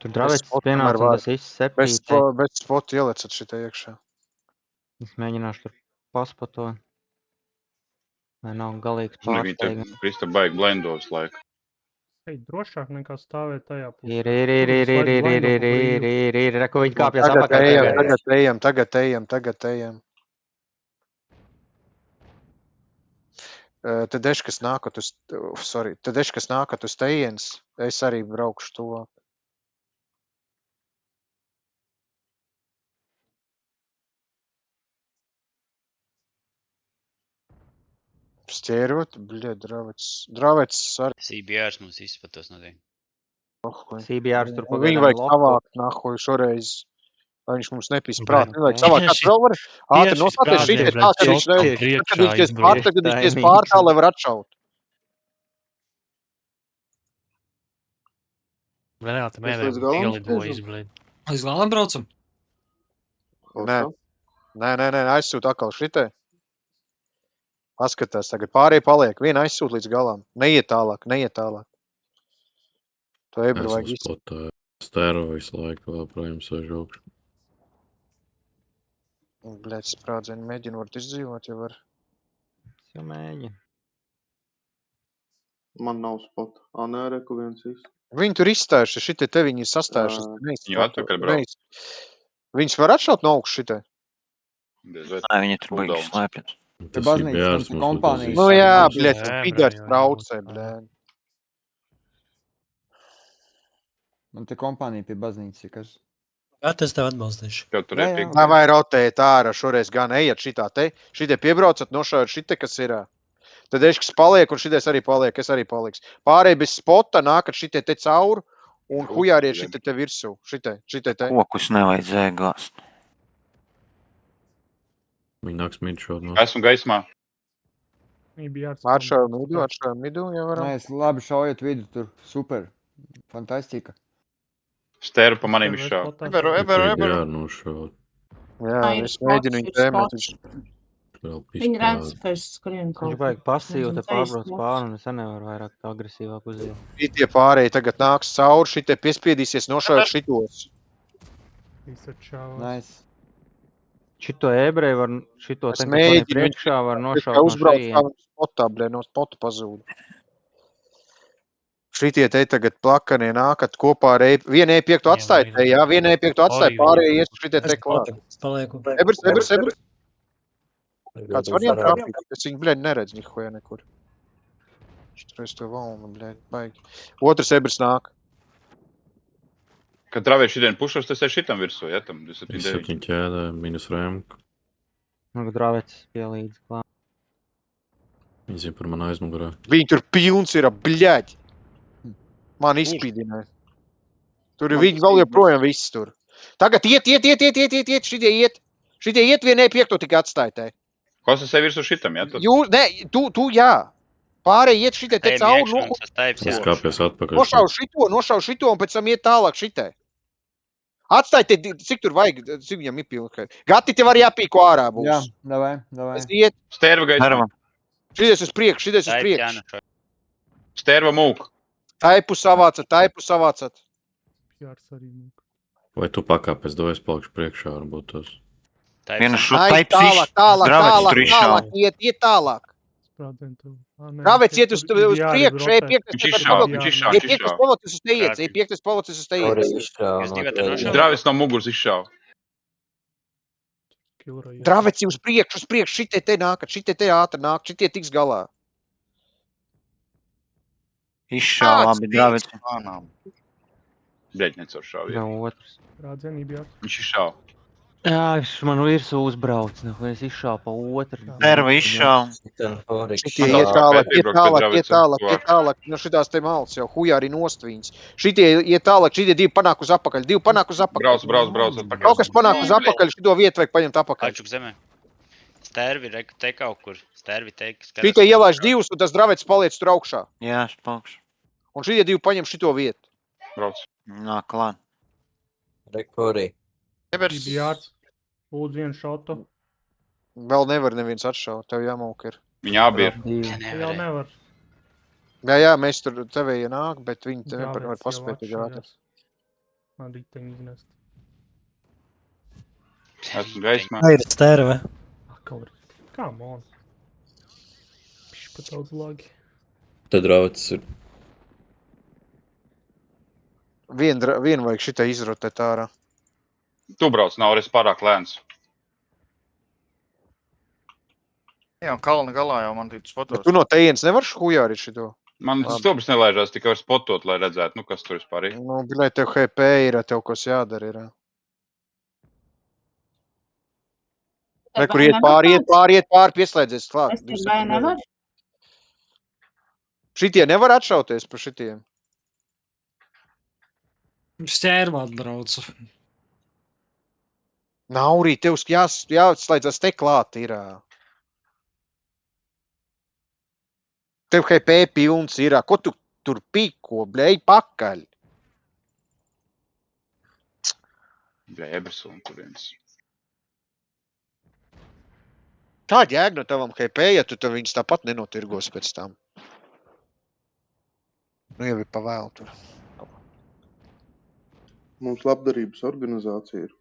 Tur dravets spotu pienāca tomēr un var. tas izseptīts. Bez spotu ielecat šitā iekšā. Es mēģināšu tur paspotot. Vai nav galīgs Viņi te pārsteigums. Krista baigi blindo visu laiku. Ej, drošāk nekā stāvēt tajā pusē. Ir, ko viņi kāpjas Tagad apakaļ. ejam, tagad ejam. Tad eškas nākat uz tejienes, es arī braukšu tuvāk. Stērot, dravets arī. CBRs mums izpatos notiek. CBRs tur Viņu pagaidām vajag loko. savākt, nahuj, šoreiz. Lai viņš mums nepīs Blen. prāt. Nevajag savākt, kāds vēl var? Ātri Tieši nostāties sprādzieni, šitie, blen, tā, kad viņš šokā nevies. priekšā Kad viņš ties izbrauc. pār, kad viņš ties pār, tā, lai var atšaut. Renāta Mēs mēnē līdz galam ielidoja skriežam? izblēd. Līdz galam braucam? Nē, aizsūt atkal šitie. Paskatās, tagad pārējie paliek. Viena aizsūt līdz galam. Neiet tālāk. To ebru Es vajag uz visu. spotu stēro visu laiku vēl projām sēžu augšu. Bļēt, sprādzieni mēģinu varat izdzīvot, ja var. Es jau mēģinu. Man nav spota. Nē, reku viens īsti. Viņi tur izstājuši, šitie te viņi sastājušas. Viņi atpakaļ brauc. Viņus var atšaut no augšas šitie? Nē, viņi tur beigas slēpjas. Tas baznīcas ir mums ir kompānijas. Nu jā, Jā, bļēt, jā, pidars jā, jā. braucē, bļēt. Man te kompānija pie baznīcas ir kas. Jā, tas tev atbalstīšu. Tev tur Jā, ir jā. tik. Vai rotēt ārā, šoreiz gan ejiet šitā te. Šitie piebraucat, nošaujat šitie, kas ir. Tad eškas paliek un šities arī paliek, es arī paliks. Pārējie bez spota nākat šitie te cauri un hujārie šitie te virsū. Šitie te. Kokus nevajadzēja gāzt. Viņi nāks midšot no. Esmu gaismā. Viņi bija Atšaujam midu, ja varam. Nē, es labi šaujat vidu tur. Super. Fantastika. Stēru pa maniem izšāva. Jā, nošaut. Jā, ir es mēģinu viņu spots, ir tēmēt. spots. Vēl Viņi redz, pispādi. ka es skrienu kaut Viņš vajag pasīvu, te Nezinu, pārbrauc taisnība. pāri un es nevaru vairāk tā agresīvāk uziet. Šitie pārējie tagad nāks cauri, šitie piespiedīsies nošaujot šitos. Izsačāvās. Nice. Šito ebreju var, šito Es te, kas man ir mēģinu, priekšā, var kā nošaut no uzbrauc kā šejienes. spotā, blē, no spota pazūd. Šitie te tagad plakanie nākat kopā ar vienu E5 atstāja te, jā, vienu E5 atstāja, pārējie ies šitie te klāt. Es palieku. Ebers. Kāds var viņam trāpīt? Es viņu, blē, neredzu nihoja nekur. Šitreiz to valnu, blē, baigi. Otrs ebers nāk. Kad travēt šitien pušos, tas ir šitam virsū, ja tam 279. 7 ķēdē, minus rēmka. Nu, drāvecis pielīdz klāt. Viņi zina par manu aizmugurē. Viņi tur pilns ir, bļaģi. Man izspīdināja. Tur ir viņi vēl joprojām viss tur. Tagad iet, šitie iet. Šitie iet vienai piekto tik atstāja te. Kas tas ir virsū šitam, ja? Jūs, ne, tu, jā. Pārējie iet šitie te cauri, Es kāpies atpakaļ. nošauj šito un pēc tam iet tālāk šitai. Atstāj te, cik tur vajag, cik viņam ir pilnkai. Gati te var jāpīko ārā būs. Jā, davai. Es iet, Stērva gaismā. Nerva. šities uz priekšu. Stērva mūk. Taipu savācat. Jārs arī mūk. Vai tu pakāpies, dojies palikšu priekšā, varbūt tos. Vienu šo Ai, taips tālāk, iet tālāk. Sprādentu. Rāvēc iet uz priekšu, Viņš izšāva. E5 palocis uz te iet, E5 palocis uz te iet. Drāvis no muguras izšāva. Drāveci uz priekšu, šitie te nākat, šitie te ātri nāk, šitie tiks galā. Izšāva abi drāveci. Bļaļ, necor šāvi. Jā, otrs. Rādzenība jā. Viņš izšāva. Jā, viņš man virsū uzbrauc, es izšāvu pa otru. Nerva izšāva. Šitie iet tālāk, no šitās te malas jau, hujā arī nost viņas. Šitie iet tālāk, šitie divi panāk uz apakaļ, Brauc. Kaut kas panāk uz apakaļ, šito vietu vajag paņemt apakaļ. Kačuk zemē. Stērvi, te kaut kur. Stērvi te, kas Šitie ielaiž divus, un tas dravets paliec tur augšā. Jā, es palikšu. Un šitie divi paņem šito vietu. Brauc. Nāk klāt. Jārs. Lūdzu vienu šotu. Vēl nevar neviens atšaut, tev jāmauk ir. Viņi abi ir. Jau nevar. Jā, mēs tur tevējie nāk, bet viņi te nevar paspēt tik ātri. Man riteņi iznest. Esmu gaismā. Ir stērve. Come on. Piš pat daudz lagi. Tad rāvecis ir. Vienu vajag šitai izrotēt ārā. Tu brauc, nav arī pārāk lēns. Jā, kalna galā jau man tīk spotos. Tu no tejienes nevar hujāri šito? Man stobrs nelaižās, tikai var spotot, lai redzētu, nu kas tur vispār ir. Nu, bļai, tev HP ir, tev kas jādara ir. Kur iet pāri, pieslēdzies klāt. Es tur vai nevar? Šitie nevar atšauties pa šitiem. Stērva atbraucu. Naurī, tev jāslēdzas te klāt ir. Tev HP pilns ir. Ko tu tur piko, bļai, pakaļ? Bļai, Eberson tur viens. Kāda jēga no tavam HP, ja tu viņus tāpat nenotirgos pēc tam? Nu jau ir pavēl tur. Mums labdarības organizācija ir.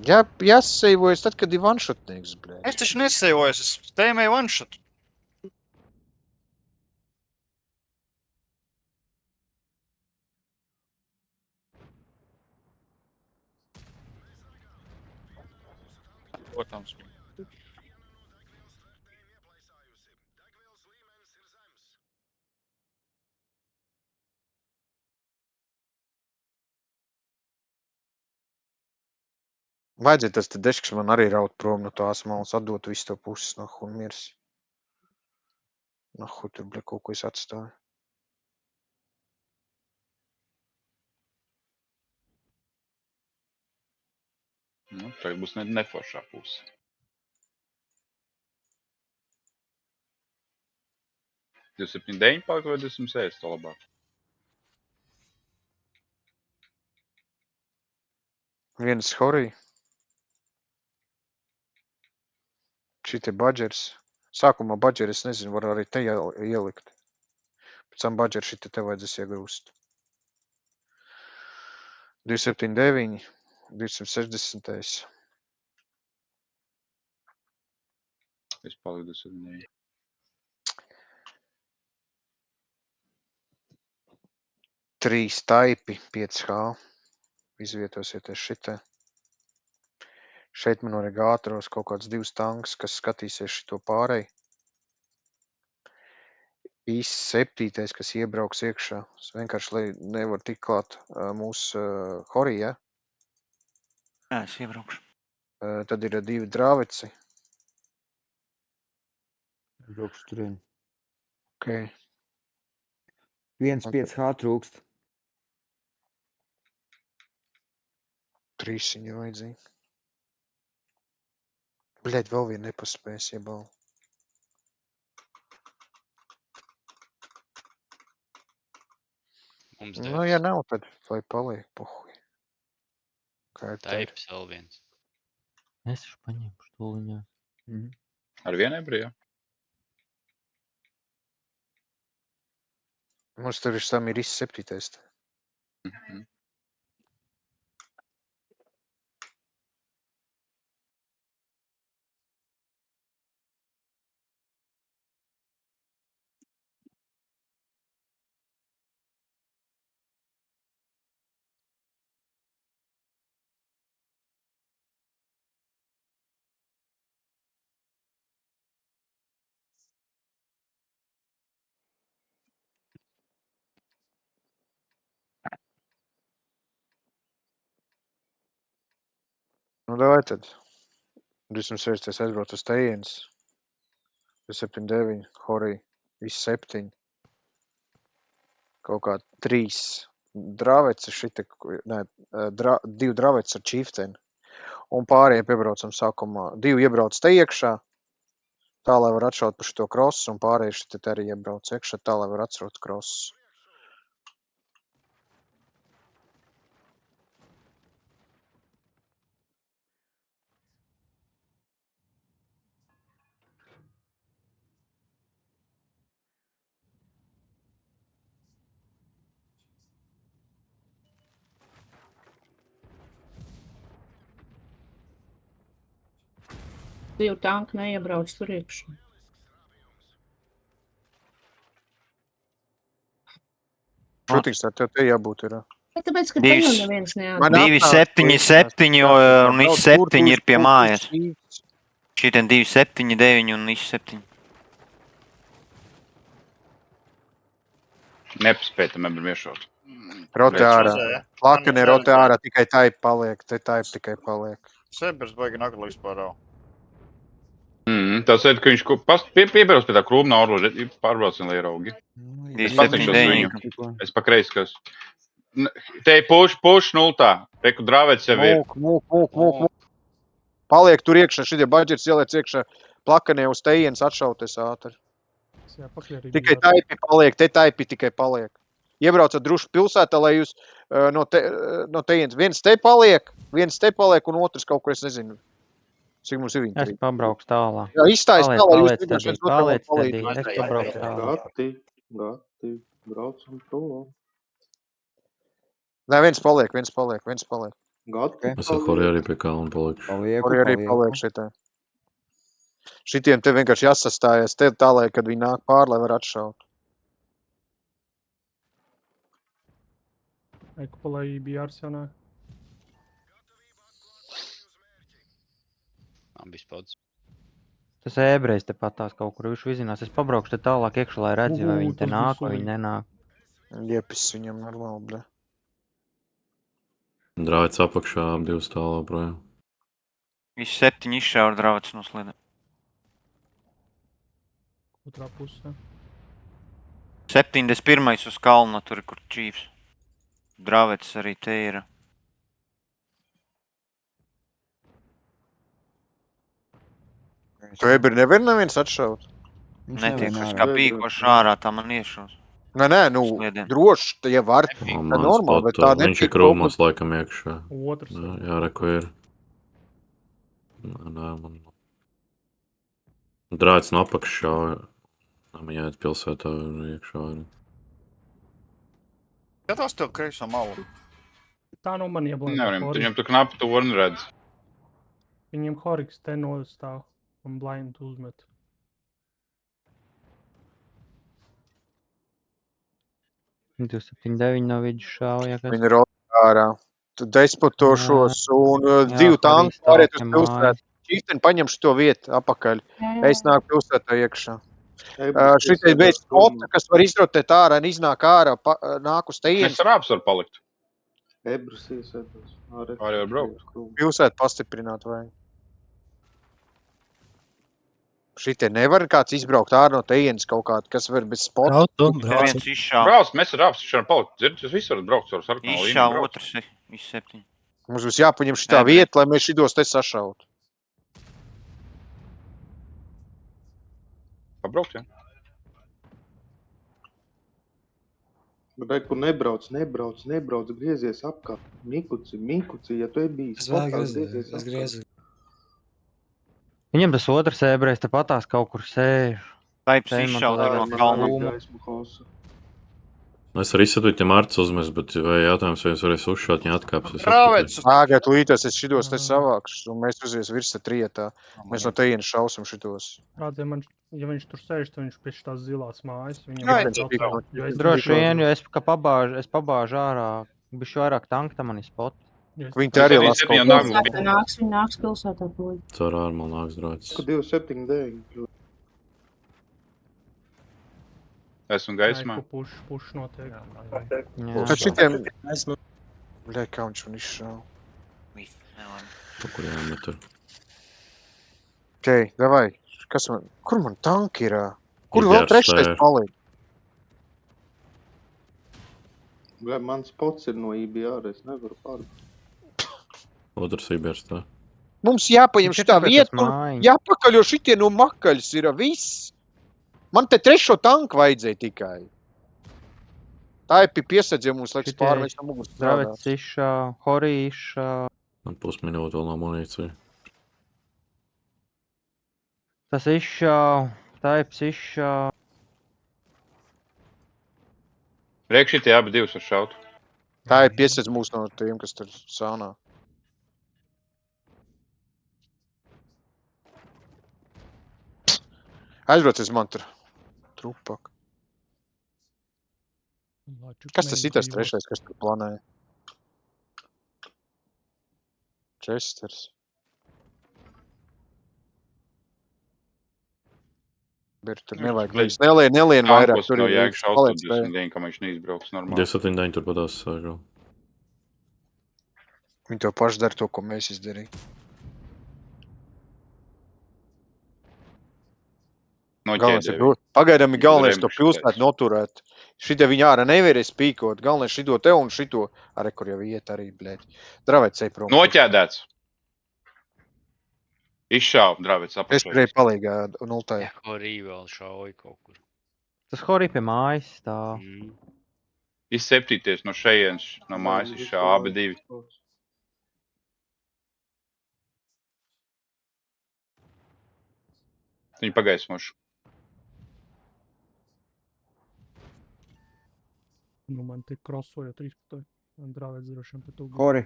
Jā, jāseivojas tad, kad ir one-shotnieks, blē. Es taču nesejojos, es tēmēju one shot. Protams. Vajadzēja tas te dešks man arī raut prom no tās malas, atdot visu to puses, nahu, un mirs. Nahu, tur, bļa, kaut ko es atstāju. Nu, tagad būs neforšā puse. Jūs 7-9 palikt vai 206 to labāk? Viens horī. Šitie badžers. Sākumā badžeri, es nezinu, var arī te ielikt. Pēc tam badžeri šitie te vajadzēs iegrūst. 279, 260. Es palidu sadinēju. Trīs taipi, 5H. Izvietosieties šitā. Šeit man vajag ātros kaut kāds 2 tanks, kas skatīsies šito pārēju. Īsts 7, kas iebrauks iekšā. Es vienkārši, lai nevar tik klāt mūsu horī, ja? Jā, es iebraukšu. Tad ir 2 drāveci. Braukšu turien. Ok. 1 5H trūkst. 3 viņa vajadzīgi. Bļaļ, vēl vien nepaspēs, jebal. Mums Nu, ja nav, tad vai paliek, pohuj. Kā ir tev? Taips vēl viens. Es taču paņemšu tūliņā. Ar vienu ebriju? Mums tur ir sam ir 7. Nu, davai tad. 206. aizbrauc uz tejienes. 279, horī. Viss 7. Kaut kā 3 drāveci šita, nē, 2 drāveci ar chieftaini. Un pārējiem piebraucam sākumā. 2 iebrauc te iekšā, tā, lai var atšaut pa šito krossu, un pārējie šita te arī iebrauc iekšā, tā, lai var atšaut krossu. Divi tanki neiebrauc tur iekšā. Šutings, tev te jābūt ir. Bet tāpēc, ka te jau neviens neatbrauc. 2, 7, 7 un IS 7 ir pie mājas. Šitien 2, 7, 9 un IS 7. Nepaspētam ebrim iešaut. Rotē ārā. Plakani rotē ārā, tikai taipi paliek. Te taipi tikai paliek. Sebers baigi nagli vispār jau. Tā sēd, ka viņš piebrauc pie tā krūmna orla, pārbrauc un ieraugi. Es pateikšos viņu. Es pa kreisi, kas. Te puš 0. Reku drāvēc jau ir. Mūk. Paliek tur iekšā, šitie budžets ieliec iekšā. Plakanie uz tejienes atšauties ātri. Tikai taipi paliek, te taipi tikai paliek. Iebraucat druši pilsētā, lai jūs no tejienes. Viens te paliek un otrs kaut kur, es nezinu. Cik mums ir viņi? Es pabraukšu tālāk. Jā, izstājas tālāk, jūs Paliec viens stadī, otram palīdz. es pabraukšu tālāk. Gati, braucam prom. Nē, viens paliek. Gati. Es ar Hori arī pie kalna palikšu. Hori arī paliek šitā. Šitiem te vienkārši jāsastājas te tā, lai, kad viņi nāk pār, lai var atšaut. Ekupolai bija arsenā. Ambispods. Tas ebrejs te patās kaut kur, viņš vizinās. Es pabraukšu te tālāk iekšā, lai redzi, vai viņi te tas nāk, bija vai viņi nenāk. Iepis viņam normāli, bļa. Drāvets apakšā, 2 stāvā projām. IS 7 izšāva drāvets no slēdē. Otrā pusē. 71 uz kalna, tur ir kur Chiefs. Drāvets arī te ir. Tu ebri neviens atšaut? Netiek, kas kā pīkoši ārā, tā man iešos. Nē, nu, droši, ja var, tad normāli, bet tā Viņš ir krūmos laikam iekšā. Otrs. Jā, reku ir. Nē, man. Drāvets no apakšā. Man jāiet pilsētā iekšā. Skatās tev kreiso malu. Tā no man ieblāda. Nevaram, viņam tu knapi to neredz. Viņiem Horiks te nostāv un blind uzmet. Tu 7-9 no vidus šauja. Viņi ir ārā. Tu despotošos un divu tanku pārēt uz pilsētu. Čīfteni paņem šo vietu apakaļ. Es nāku pilsētā iekšā. Šitai beidz spota, kas var izrotēt ārā un iznāk ārā, nāk uz tejienes. Es rāps var palikt. Ebras iesētos. Arī var braukt. Pilsētu pastiprināt vai? Šitie nevar kāds izbraukt ārā no tejienes kaut kādu, kas var bez spota. Viens izšāva. Brauc, mēs ar rāps varam palikt. Dzird, jūs visi varat braukt ar sarkano līniju. Izšāva otrs, viss 7. Mums būs jāpaņem šitā vieta, lai mēs šitos te sašautu. Pabraukt, jā? Reku nebrauc, griezies apkārt. Mikuci, ja tu esi bijis. Es griezu. Viņam tas otrs ebrais te patās kaut kur sēž. Taips izšauta no kalna. Es arī izsatu viņam Arts uzmest, bet vai jautājums, vai es varēšu uzšaut, ja atkāpsies? Rāvēc! Āgāt līdās, es šitos te savākšu, un mēs uzies virsa trietā. Mēs no tejienes šausim šitos. Rādē man, ja viņš tur sēž, tad viņš pēc tās zilās mājas. Droši vien, jo es pabāžu ārā, bišķi vairāk tanka, tam man ir spot. Viņi te arī lās kaut Viņi nāks pilsētā. Caur ārmā nāks drošs. 279. Esmu gaismā. Puš notiek. Tad šitiem... Bļai, kā viņš man izšāva. Pa kur jāmet tur. Okei, davai. Kas man... Kur man tanki ir? Kur vēl trešais paliek? Bļai, mans spots ir no IBR, es nevaru pārbūt. Otrs IBR tā. Mums jāpaņem šitā vieta un jāpakaļ, jo šitie no makaļas ir viss. Man te trešo tanku vajadzēja tikai. Tā ir pie piesadziem mums liekas pār, mēs no mugus strādā. Dravets izšāv, Horī izšāv. Man pusminūte vēl nav munīcija. Tas izšāv, Taips izšāv. Priekš šitie abi divus var šaut. Tā ir piesadz mūs no tiem, kas tur sānā. Aizbraucies man tur. Trupak. Kas tas ir tas trešais, kas tur planēja? Česters. Bet tur nevajag līdz. Nelien vairāk. Kampus nav jēga šaut 29, kam viņš neizbrauks normāli. 279 tur padās sāžu. Viņi to paši dara to, ko mēs izdarījām. Pagaidām ir galvenais to pilsētu noturēt. Šitie viņi ārā nevarēs pīkot. Galvenais šito te un šito. Arī, kur jau iet arī, blēd. Dravets ej prom. Noķēdēts. Izšāv, Dravets apakšā. Es varēju palīgā nultai. Horī vēl šauja kaut kur. Tas Horī pie mājas stāv. Izseptīties no šejienes, no mājas izšāv abi divi. Viņi pagaismoši. Nu, man tik krosoja 13. Dravets drošiem pēc to. Hori.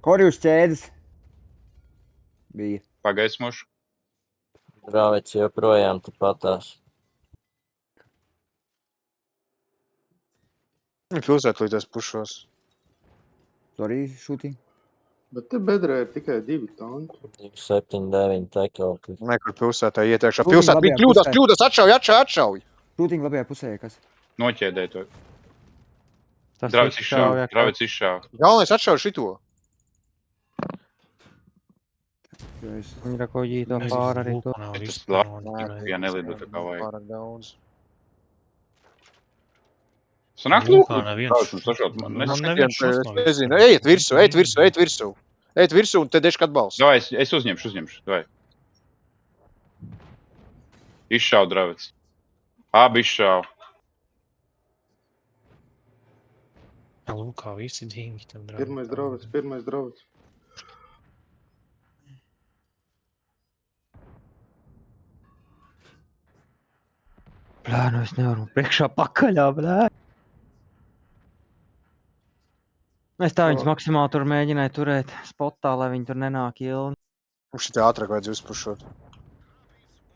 Hori uz ķēdes. Bija. Pagaismoši. Dravets joprojām tu patās. Viņi pilsētu līdz pušos. Sorry, šūtī. Bet te bedrē ir tikai 2 tanki. 279 te kaut kas. Nekur pilsētā ietiekšā. Pilsētā viņi kļūdās, atšauj. Šūtiņ labajā pusē, kas? Noķēdē to. Dravets izšāv. Galvenais atšauj šito. Viņi ir kaut ģīto pār arī to. Tas labi, ja nelido tā kā vajag. Pārāk daudz. Sanāk lūk, sašaut man. Nezinu, ejiet virsū. Ejiet virsū un te deška atbalsts. Davai, es uzņemšu. Davai. Izšāv Dravets. Abi izšāv. Lūk, kā visi dingi tam Dravets. Pirmais Dravets. Blē, nu es nevaru priekšā pakaļā, blē. Es tā viņus maksimāli tur mēģināju turēt spotā, lai viņi tur nenāk ilgi. Mums šitie ātrāk vajadzēja uzpušot.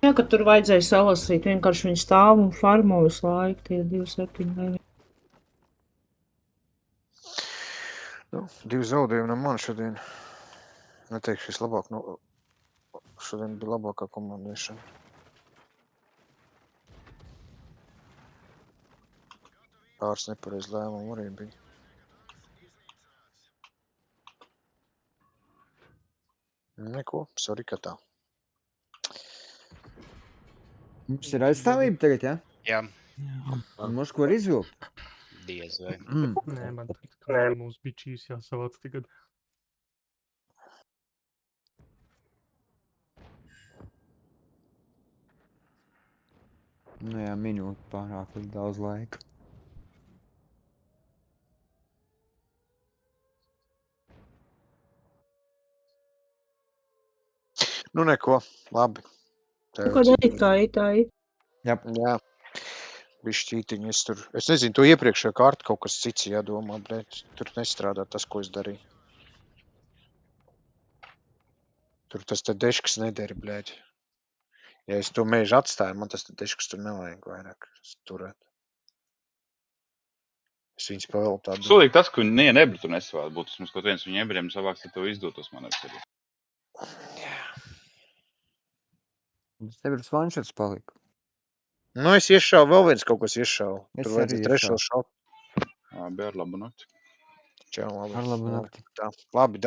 Jā, ka tur vajadzēja salasīt, vienkārši viņi stāv un farmo visu laiku, tie 2-7. Nu, 2 zaudējumi no man šodien. Neteikšu, es labāk, šodien bija labākā komandēšana. Pāris nepareiz lēmumu arī bija. Neko, sorry, ka tā. Mums ir aizstāvība tagad, ja? Jā. Un Mošku var izvilkt. Diez vai. Nē, man tā mums bičīs jāsavāc tagad. Nu jā, minūte pārāk daudz laika. Nu, neko, labi. Ko darīt, tā ir? Jā. Bišķītiņi es tur... Es nezinu, to iepriekšējo kārtu kaut kas cits jādomā, bet tur nestrādā tas, ko es darīju. Tur tas te deškas nedara, blēģi. Ja es to mēžu atstāju, man tas te deškas tur nevajag vairāk turēt. Es viņus pavēlu tādu... Solīgi tas, ka viņi nebri tur nesavād būtu. Mums kaut viens viņu ebriem savāks, ja to izdotos man arī. Tev ir svanšets palika. Nu, es iešauju, vēl viens kaut kas iešauju. Es Tur vajadzēja arī trešo iešauju. šaut. Labi, ar labu nakti. Čau, labi. Ar labu nakti. Tā, labi.